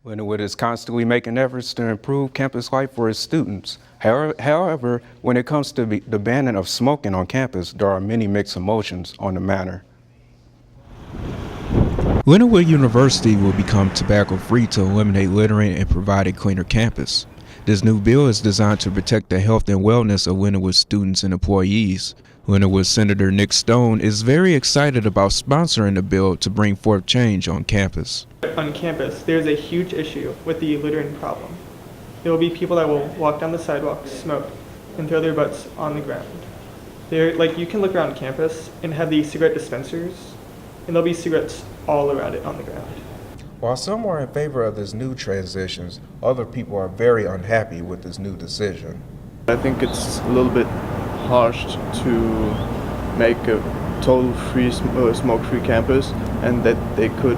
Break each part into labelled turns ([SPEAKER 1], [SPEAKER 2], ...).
[SPEAKER 1] Lindenwood is constantly making efforts to improve campus life for its students. However, when it comes to the banning of smoking on campus, there are many mixed emotions on the matter.
[SPEAKER 2] Lindenwood University will become tobacco-free to eliminate littering and provide a cleaner campus. This new bill is designed to protect the health and wellness of Lindenwood students and employees. Lindenwood Senator Nick Stone is very excited about sponsoring the bill to bring forth change on campus.
[SPEAKER 3] On campus, there's a huge issue with the littering problem. There will be people that will walk down the sidewalk, smoke, and throw their butts on the ground. You can look around campus and have these cigarette dispensers, and there'll be cigarettes all around it on the ground.
[SPEAKER 1] While some are in favor of this new transitions, other people are very unhappy with this new decision.
[SPEAKER 4] I think it's a little bit harsh to make a total smoke-free campus, and that they could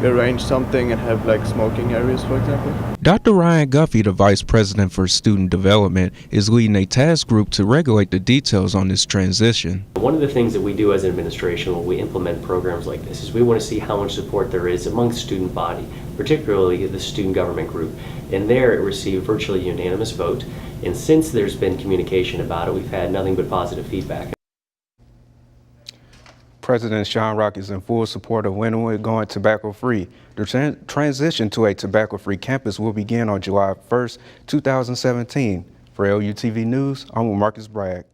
[SPEAKER 4] arrange something and have smoking areas, for example.
[SPEAKER 2] Dr. Ryan Guffey, the Vice President for Student Development, is leading a task group to regulate the details on this transition.
[SPEAKER 5] One of the things that we do as an administration when we implement programs like this is we want to see how much support there is among the student body, particularly the student government group. And there it received virtually a unanimous vote, and since there's been communication about it, we've had nothing but positive feedback.
[SPEAKER 1] President Sean Rock is in full support of Lindenwood going tobacco-free. The transition to a tobacco-free campus will begin on July 1st, 2017. For LUTV News, I'm with Marcus Bragg.